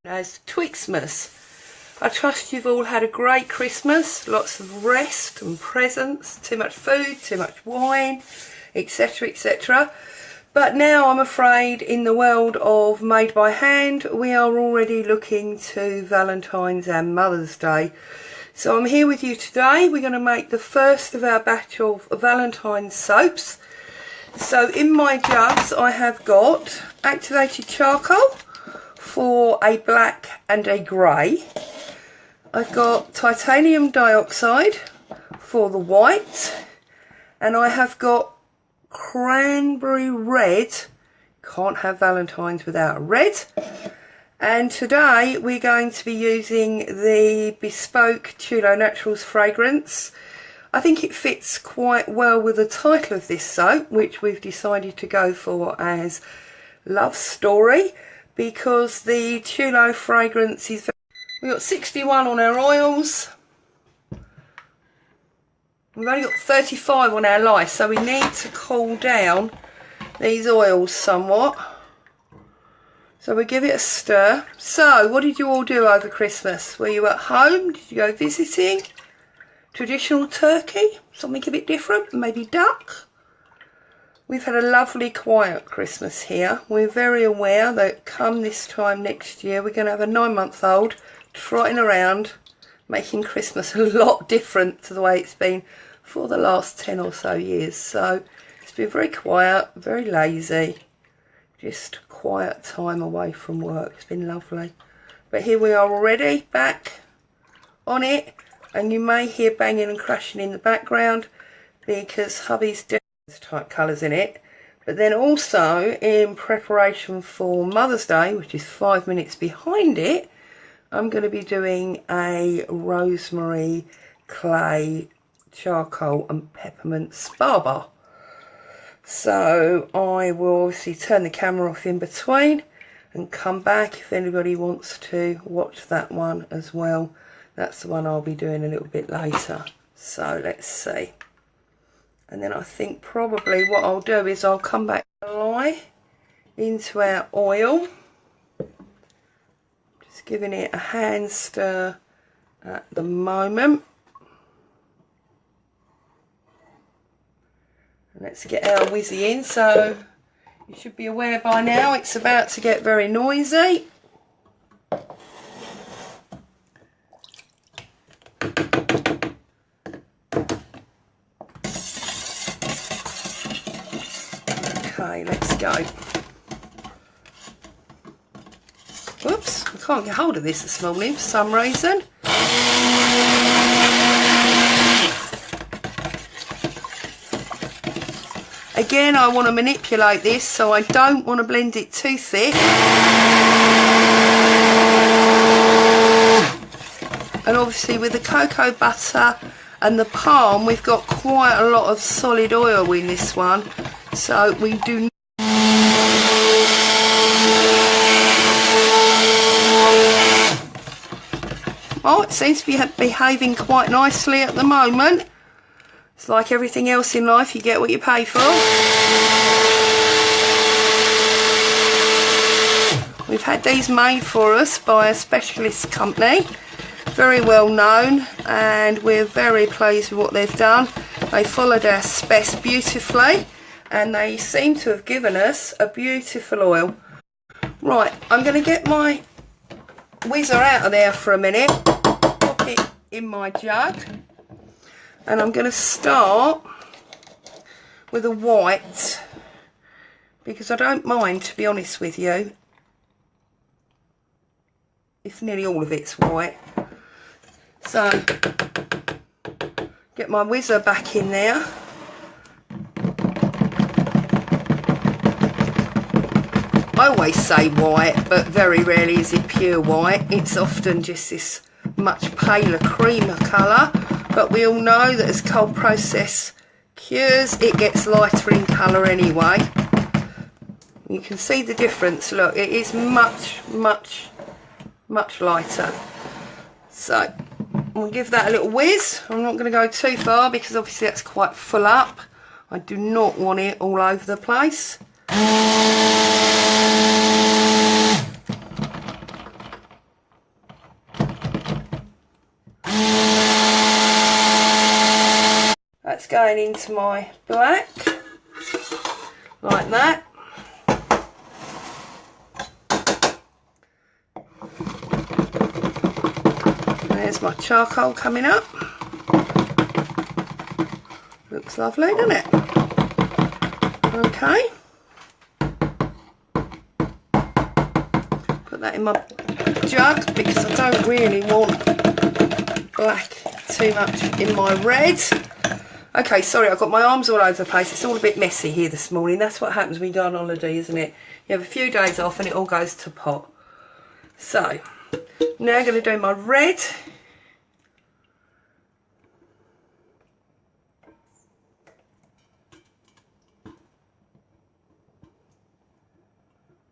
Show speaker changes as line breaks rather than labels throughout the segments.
As Twixmas. I trust you've all had a great Christmas, lots of rest and presents, too much food, too much wine, etc, etc. But now I'm afraid in the world of made by hand we are already looking to Valentine's and Mother's Day. So I'm here with you today. We're going to make the first of our batch of Valentine's soaps. So in my jugs I have got activated charcoal for a black and a grey. I've got titanium dioxide for the white, and I have got cranberry red. Can't have Valentine's without a red. And today we're going to be using the Bespoke Chulo Naturals fragrance. I think it fits quite well with the title of this soap, which we've decided to go for as Love Story, because the Chulo fragrance is... We've got 61 on our oils. We've only got 35 on our lye, so we need to cool down these oils somewhat. So we'll give it a stir. So, what did you all do over Christmas? Were you at home? Did you go visiting? Traditional turkey? Something a bit different? Maybe duck? We've had a lovely quiet Christmas here. We're very aware that come this time next year we're going to have a 9-month-old trotting around making Christmas a lot different to the way it's been for the last 10 or so years. So it's been very quiet, very lazy, just quiet time away from work. It's been lovely. But here we are already back on it, and you may hear banging and crashing in the background because hubby's type colours in it. But then also in preparation for Mother's Day, which is 5 minutes behind it, I'm going to be doing a rosemary, clay, charcoal and peppermint spa bar. So I will obviously turn the camera off in between and come back if anybody wants to watch that one as well. That's the one I'll be doing a little bit later. So let's see. And then I think probably what I'll do is I'll come back lye into our oil. Just giving it a hand stir at the moment. And let's get our whizzy in. So you should be aware by now it's about to get very noisy. Okay, let's go. Whoops, I can't get hold of this morning for some reason. Again, I want to manipulate this, so I don't want to blend it too thick. And obviously with the cocoa butter and the palm, we've got quite a lot of solid oil in this one. So we do not... Oh, it seems to be behaving quite nicely at the moment. It's like everything else in life, you get what you pay for. We've had these made for us by a specialist company, very well known, and we're very pleased with what they've done. They followed our specs beautifully, and they seem to have given us a beautiful oil. Right, I'm going to get my whizzer out of there for a minute, pop it in my jug, and I'm going to start with a white, because I don't mind, to be honest with you, if nearly all of it's white. So, get my whizzer back in there. I always say white, but very rarely is it pure white. It's often just this much paler creamer colour, but we all know that as cold process cures, it gets lighter in colour anyway. You can see the difference. Look, it is much lighter. So we'll give that a little whiz. I'm not going to go too far because obviously that's quite full up. I do not want it all over the place. that's going into my black, like that. There's my charcoal coming up. Looks lovely, doesn't it? Okay. Put that in my jug because I don't really want black too much in my red. Okay, sorry, I've got my arms all over the place. It's all a bit messy here this morning. That's what happens when you go on holiday, isn't it? You have a few days off and it all goes to pot. So, now I'm going to do my red.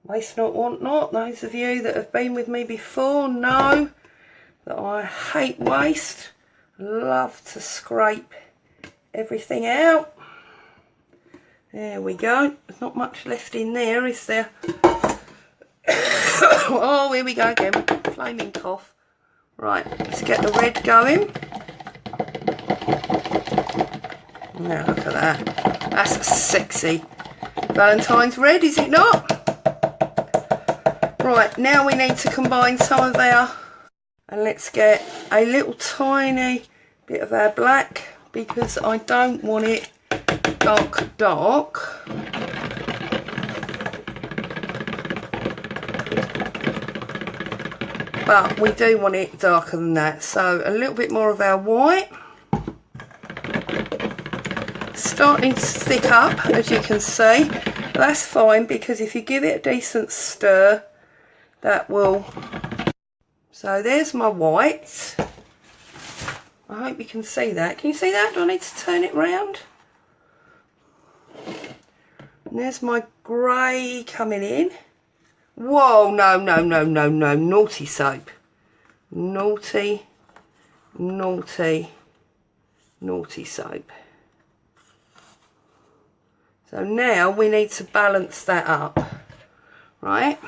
Waste not, want not. Those of you that have been with me before know that I hate waste. Love to scrape everything out. There we go. There's not much left in there, is there? Oh, here we go again. Flaming cough. Right, let's get the red going. Now look at that. That's a sexy Valentine's red, is it not? Right, now we need to combine some of our, and let's get a little tiny bit of our black because I don't want it dark. But we do want it darker than that, so a little bit more of our white. Starting to thick up, as you can see. That's fine because if you give it a decent stir, that will. So there's my white. I hope you can see that. Can you see that? Do I need to turn it round? And there's my grey coming in. Whoa, no, no, no, no, no. Naughty soap. Naughty, naughty, naughty soap. So now we need to balance that up. Right?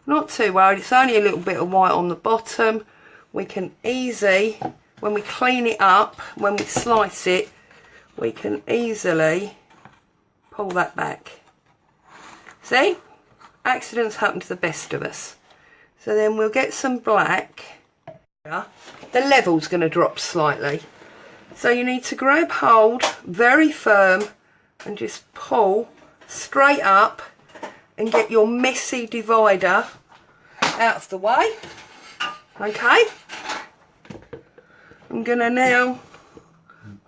Not too worried, it's only a little bit of white on the bottom. We can easily, when we clean it up, when we slice it, we can easily pull that back. See? Accidents happen to the best of us. So then we'll get some black. The level's going to drop slightly. So you need to grab hold very firm and just pull straight up and get your messy divider out of the way. Okay, I'm going to now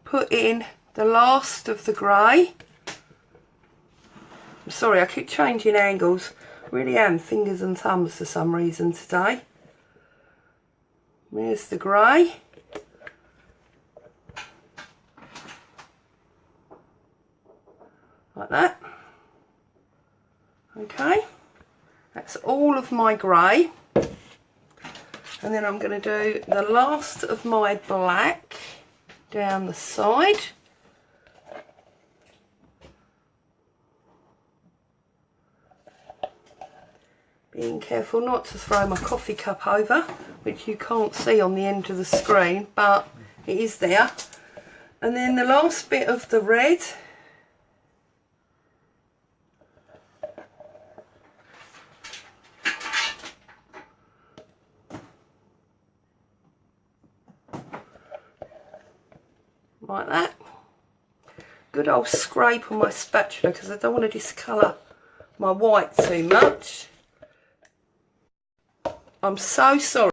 put in the last of the grey. I'm sorry, I keep changing angles. Really am fingers and thumbs for some reason today. There's the grey. Like that. Okay, that's all of my grey. And then I'm going to do the last of my black down the side. Being careful not to throw my coffee cup over, which you can't see on the end of the screen, but it is there. And then the last bit of the red. Like that. Good old scrape on my spatula because I don't want to discolour my white too much. I'm so sorry.